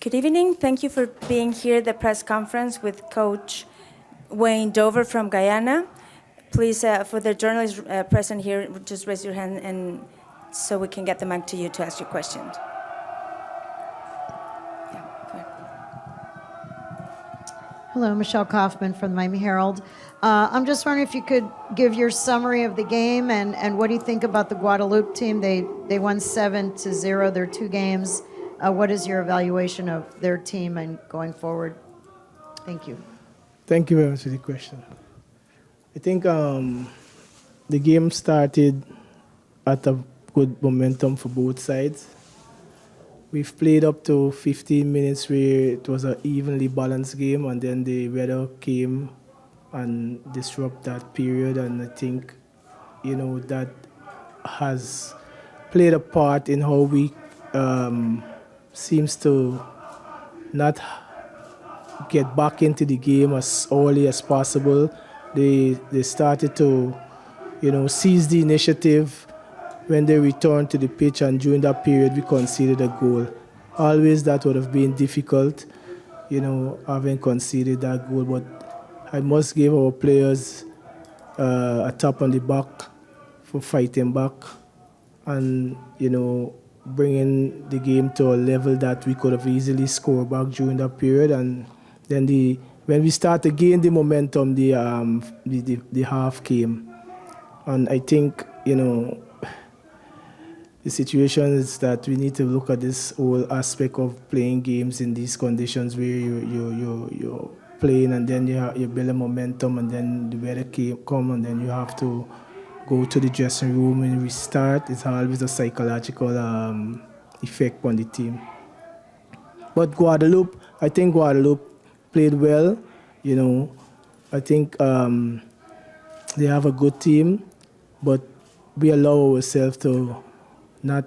Good evening. Thank you for being here at the press conference with Coach Wayne Dover from Guyana. Please, for the journalists present here, just raise your hand and so we can get the mic to you to ask your questions. Yeah, go ahead. Hello, Michelle Kaufman from the Miami Herald. I'm just wondering if you could give your summary of the game and what do you think about the Guadaloupe team? They won 7-0 their 2 games. What is your evaluation of their team and going forward? Thank you. Thank you very much for the question. I think the game started at a good momentum for both sides. We've played up to 15 minutes where it was an evenly balanced game, and then the weather came and disrupted that period, and I think, that has played a part in how we seems to not get back into the game as early as possible. They started to, seize the initiative when they returned to the pitch, and during that period we conceded a goal. Always that would have been difficult, having conceded that goal, but I must give our players a tap on the back for fighting back and, bringing the game to a level that we could have easily scored back during that period. And then when we start to gain the momentum, the half came. And I think, the situation is that we need to look at this whole aspect of playing games in these conditions where you're playing and then you build a momentum and then the weather come and then you have to go to the dressing room and restart. It's always a psychological effect on the team. But I think Guadaloupe played well. I think they have a good team, but we allow ourselves to not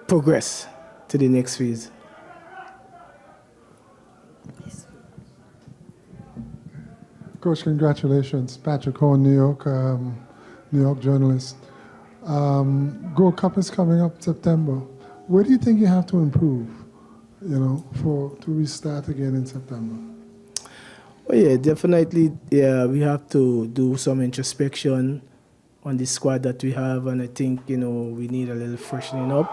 progress to the next phase. Coach, congratulations. Patrick Horn, New York journalist. Gold Cup is coming up September. Where do you think you have to improve, to restart again in September? Oh yeah, definitely. Yeah, we have to do some introspection on the squad that we have, and I think we need a little freshening up,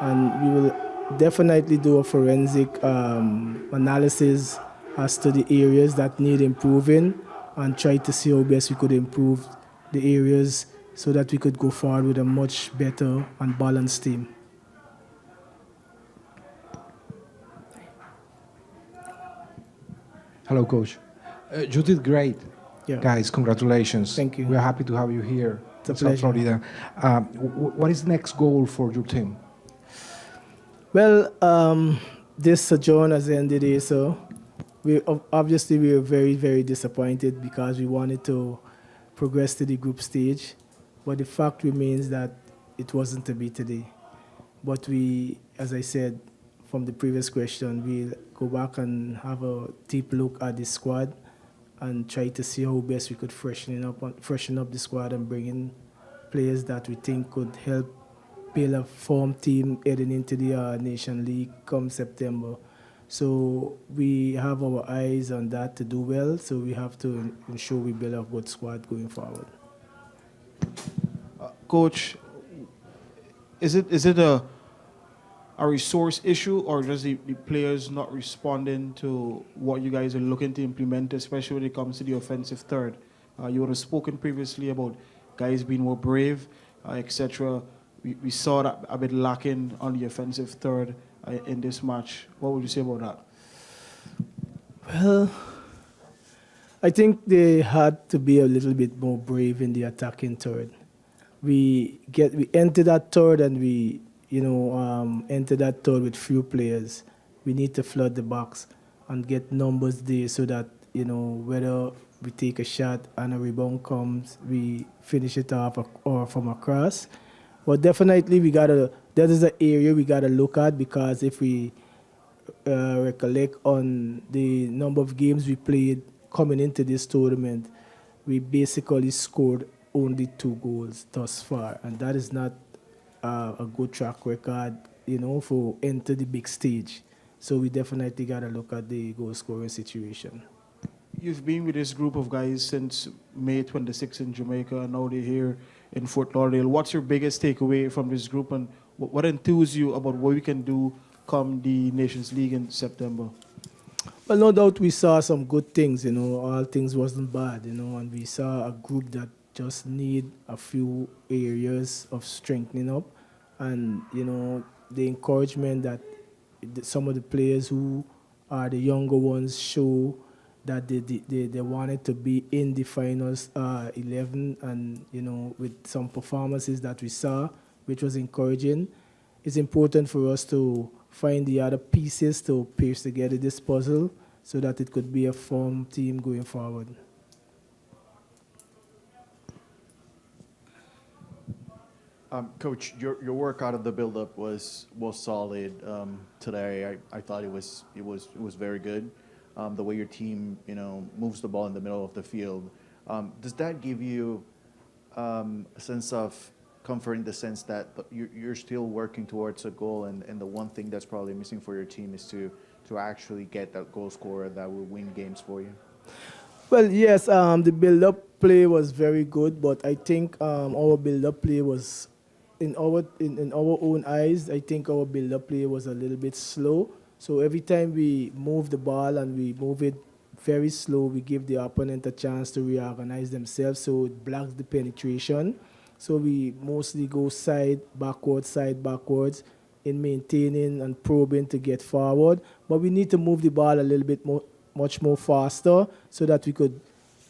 and we will definitely do a forensic analysis as to the areas that need improving and try to see how best we could improve the areas so that we could go forward with a much better and balanced team. Hello, Coach. You did great. Yeah. Guys, congratulations. Thank you. We're happy to have you here It's a in South pleasure. Florida. What is the next goal for your team? Well, this sojourn has ended, so we were very, very disappointed because we wanted to progress to the group stage, but the fact remains that it wasn't to be today. But we, as I said from the previous question, we'll go back and have a deep look at the squad and try to see how best we could freshen up the squad and bring in players that we think could help build a form team heading into the Nation League come September. So we have our eyes on that to do well, so we have to ensure we build a good squad going forward. Coach, is it a resource issue or just the players not responding to what you guys are looking to implement, especially when it comes to the offensive third? You would have spoken previously about guys being more brave, etc. We saw that a bit lacking on the offensive third in this match. What would you say about that? Well, I think they had to be a little bit more brave in the attacking third. We enter that third and we enter that third with few players. We need to flood the box and get numbers there so that whether we take a shot and a rebound comes, we finish it off or from across. But definitely that is an area we gotta look at, because if we recollect on the number of games we played coming into this tournament, we basically scored only 2 goals thus far, and that is not a good track record for enter the big stage. So we definitely got to look at the goal scoring situation. You've been with this group of guys since May 26 in Jamaica, and now they're here in Fort Lauderdale. What's your biggest takeaway from this group, and what enthuses you about what we can do come the Nations League in September? Well, no doubt we saw some good things, all things wasn't bad, and we saw a group that just need a few areas of strengthening up, and, the encouragement that some of the players who are the younger ones show that they wanted to be in the finals 11, and, with some performances that we saw, which was encouraging. It's important for us to find the other pieces to piece together this puzzle so that it could be a firm team going forward. Coach, your work out of the build-up was solid today. I thought it was very good. The way your team moves the ball in the middle of the field, does that give you a sense of comfort in the sense that you're still working towards a goal, and the one thing that's probably missing for your team is to actually get that goal scorer that will win games for you? Well, yes, the build-up play was very good, but I think our build-up play was, in our own eyes, I think our build-up play was a little bit slow. So every time we move the ball and we move it very slow, we give the opponent a chance to reorganize themselves, so it blocks the penetration. So we mostly go side, backwards, in maintaining and probing to get forward. But we need to move the ball a little bit much more faster so that we could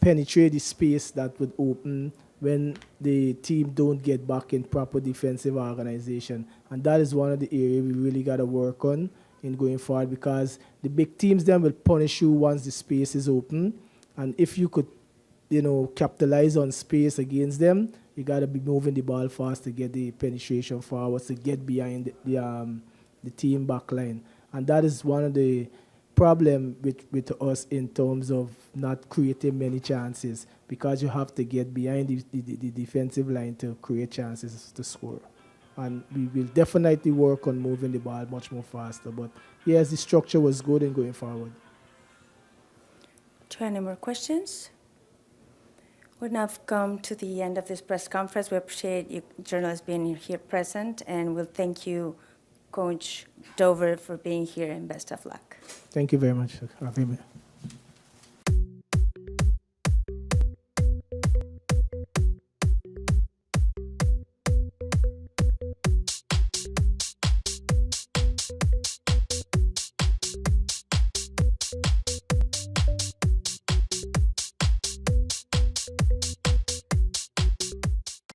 penetrate the space that would open when the team don't get back in proper defensive organization. And that is one of the areas we really got to work on in going forward, because the big teams then will punish you once the space is open. And if you could, capitalize on space against them, you got to be moving the ball fast to get the penetration forward, to get behind the team back line. And that is one of the problem with us in terms of not creating many chances, because you have to get behind the defensive line to create chances to score. And we will definitely work on moving the ball much more faster. But yes, the structure was good in going forward. Do you have any more questions? We now have come to the end of this press conference. We appreciate you journalists being here present, and we'll thank you, Coach Dover, for being here, and best of luck. Thank you very much for having me.